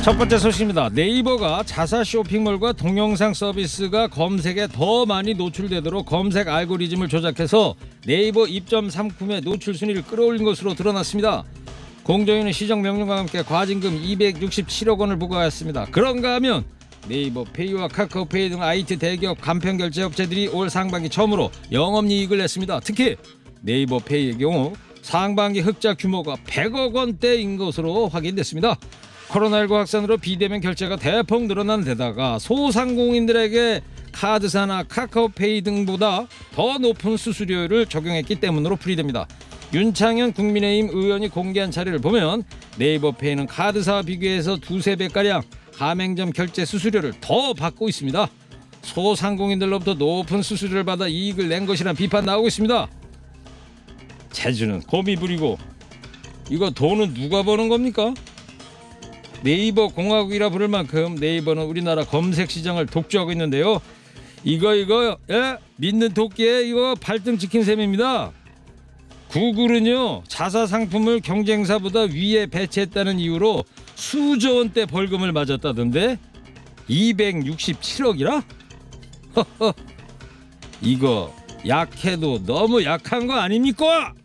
첫 번째 소식입니다. 네이버가 자사 쇼핑몰과 동영상 서비스가 검색에 더 많이 노출되도록 검색 알고리즘을 조작해서 네이버 입점 상품의 노출 순위를 끌어올린 것으로 드러났습니다. 공정위는 시정 명령과 함께 과징금 267억 원을 부과했습니다. 그런가 하면 네이버 페이와 카카오페이 등 IT 대기업 간편결제업체들이 올 상반기 처음으로 영업이익을 냈습니다. 특히 네이버 페이의 경우 상반기 흑자 규모가 100억 원대인 것으로 확인됐습니다. 코로나19 확산으로 비대면 결제가 대폭 늘어난 데다가 소상공인들에게 카드사나 카카오페이 등보다 더 높은 수수료를 적용했기 때문으로 풀이됩니다. 윤창현 국민의힘 의원이 공개한 자료를 보면 네이버페이는 카드사와 비교해서 두세 배가량 가맹점 결제 수수료를 더 받고 있습니다. 소상공인들로부터 높은 수수료를 받아 이익을 낸 것이란 비판 나오고 있습니다. 제주는 곰이 부리고 이거 돈은 누가 버는 겁니까? 네이버 공화국이라 부를 만큼 네이버는 우리나라 검색 시장을 독주하고 있는데요. 이거 믿는 토끼에 이거 발등 찍힌 셈입니다. 구글은요 자사 상품을 경쟁사보다 위에 배치했다는 이유로 수조 원대 벌금을 맞았다던데 267억이라? 이거 약해도 너무 약한 거 아닙니까?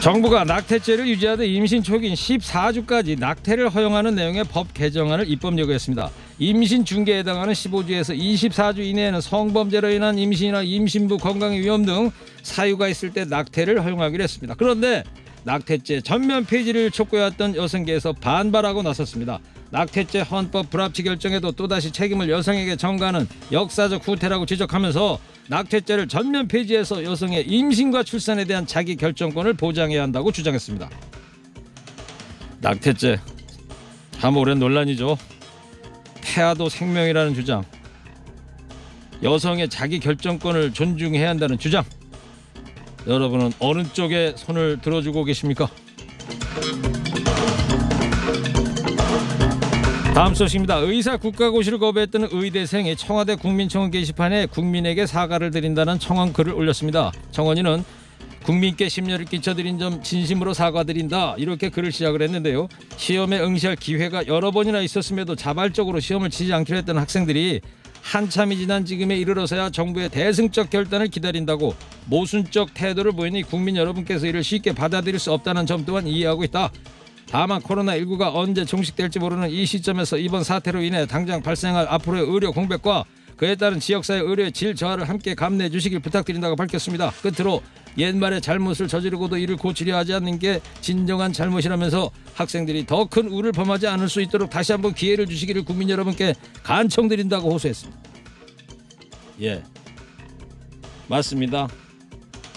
정부가 낙태죄를 유지하되 임신 초기인 14주까지 낙태를 허용하는 내용의 법 개정안을 입법 예고했습니다. 임신 중개에 해당하는 15주에서 24주 이내에는 성범죄로 인한 임신이나 임신부 건강의 위험 등 사유가 있을 때 낙태를 허용하기로 했습니다. 그런데 낙태죄 전면 폐지를 촉구해왔던 여성계에서 반발하고 나섰습니다. 낙태죄 헌법 불합치 결정에도 또다시 책임을 여성에게 전가하는 역사적 후퇴라고 지적하면서 낙태죄를 전면 폐지해서 여성의 임신과 출산에 대한 자기 결정권을 보장해야 한다고 주장했습니다. 낙태죄 참 오랜 논란이죠. 태아도 생명이라는 주장, 여성의 자기 결정권을 존중해야 한다는 주장, 여러분은 어느 쪽에 손을 들어주고 계십니까? 다음 소식입니다. 의사 국가고시를 거부했던 의대생이 청와대 국민청원 게시판에 국민에게 사과를 드린다는 청원 글을 올렸습니다. 청원인은 국민께 심려를 끼쳐드린 점 진심으로 사과드린다 이렇게 글을 시작을 했는데요. 시험에 응시할 기회가 여러 번이나 있었음에도 자발적으로 시험을 치지 않기로 했던 학생들이 한참이 지난 지금에 이르러서야 정부의 대승적 결단을 기다린다고 모순적 태도를 보이니 국민 여러분께서 이를 쉽게 받아들일 수 없다는 점 또한 이해하고 있다. 다만 코로나19가 언제 종식될지 모르는 이 시점에서 이번 사태로 인해 당장 발생할 앞으로의 의료 공백과 그에 따른 지역사회 의료의 질 저하를 함께 감내해 주시길 부탁드린다고 밝혔습니다. 끝으로 옛말에 잘못을 저지르고도 이를 고치려 하지 않는 게 진정한 잘못이라면서 학생들이 더 큰 우를 범하지 않을 수 있도록 다시 한번 기회를 주시기를 국민 여러분께 간청드린다고 호소했습니다. 예, 맞습니다.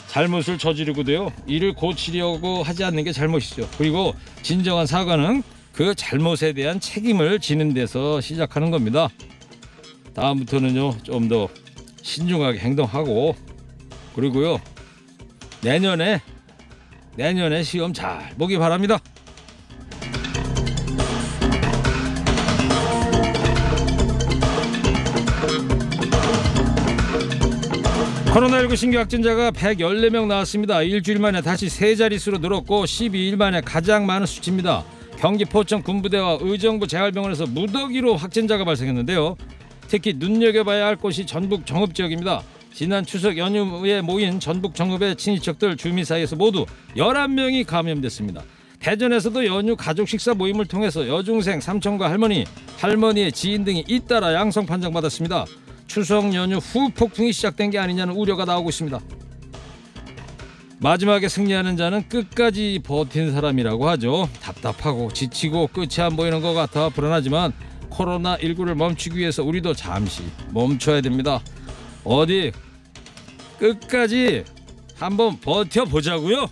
잘못을 저지르고도요 이를 고치려고 하지 않는 게 잘못이죠. 그리고 진정한 사과는 그 잘못에 대한 책임을 지는 데서 시작하는 겁니다. 다음부터는요 좀 더 신중하게 행동하고, 그리고요 내년에 시험 잘 보기 바랍니다. 코로나19 신규 확진자가 114명 나왔습니다. 일주일 만에 다시 세 자릿수로 늘었고 12일 만에 가장 많은 수치입니다. 경기 포천 군부대와 의정부 재활병원에서 무더기로 확진자가 발생했는데요. 특히 눈여겨봐야 할 곳이 전북 정읍 지역입니다. 지난 추석 연휴에 모인 전북 정읍의 친인척들 주민 사이에서 모두 11명이 감염됐습니다. 대전에서도 연휴 가족 식사 모임을 통해서 여중생, 삼촌과 할머니의 지인 등이 잇따라 양성 판정받았습니다. 추석 연휴 후 폭풍이 시작된 게 아니냐는 우려가 나오고 있습니다. 마지막에 승리하는 자는 끝까지 버틴 사람이라고 하죠. 답답하고 지치고 끝이 안 보이는 것 같아 불안하지만 코로나19를 멈추기 위해서 우리도 잠시 멈춰야 됩니다. 어디 끝까지 한번 버텨보자고요.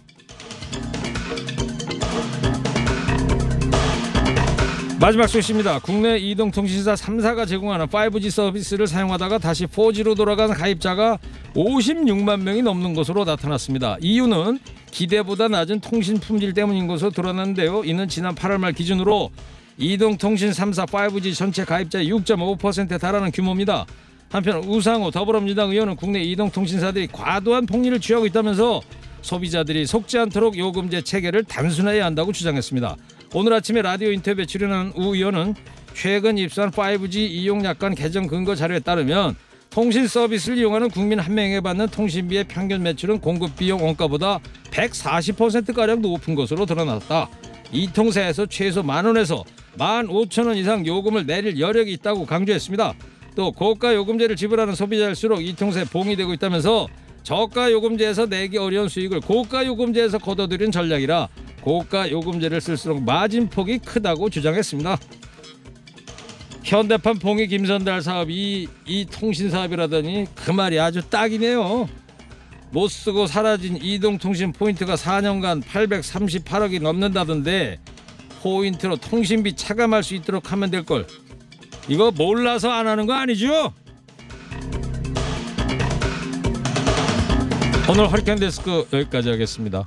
마지막 소식입니다. 국내 이동통신사 3사가 제공하는 5G 서비스를 사용하다가 다시 4G로 돌아간 가입자가 56만 명이 넘는 것으로 나타났습니다. 이유는 기대보다 낮은 통신 품질 때문인 것으로 드러났는데요. 이는 지난 8월 말 기준으로 이동통신 3사 5G 전체 가입자의 6.5%에 달하는 규모입니다. 한편 우상호 더불어민주당 의원은 국내 이동통신사들이 과도한 폭리를 취하고 있다면서 소비자들이 속지 않도록 요금제 체계를 단순화해야 한다고 주장했습니다. 오늘 아침에 라디오 인터뷰에 출연한 우 의원은 최근 입수한 5G 이용 약관 개정 근거 자료에 따르면 통신 서비스를 이용하는 국민 한 명에 받는 통신비의 평균 매출은 공급 비용 원가보다 140%가량 높은 것으로 드러났다. 이 통사에서 최소 10,000원에서 15,000원 이상 요금을 내릴 여력이 있다고 강조했습니다. 또 고가 요금제를 지불하는 소비자일수록 이 통사에 봉이 되고 있다면서 저가 요금제에서 내기 어려운 수익을 고가 요금제에서 거둬들인 전략이라 고가 요금제를 쓸수록 마진폭이 크다고 주장했습니다. 현대판 봉이 김선달 사업이 이 통신 사업이라더니 그 말이 아주 딱이네요. 못 쓰고 사라진 이동통신 포인트가 4년간 838억이 넘는다던데 포인트로 통신비 차감할 수 있도록 하면 될걸. 이거 몰라서 안 하는 거 아니죠? 오늘 허리케인 데스크 여기까지 하겠습니다.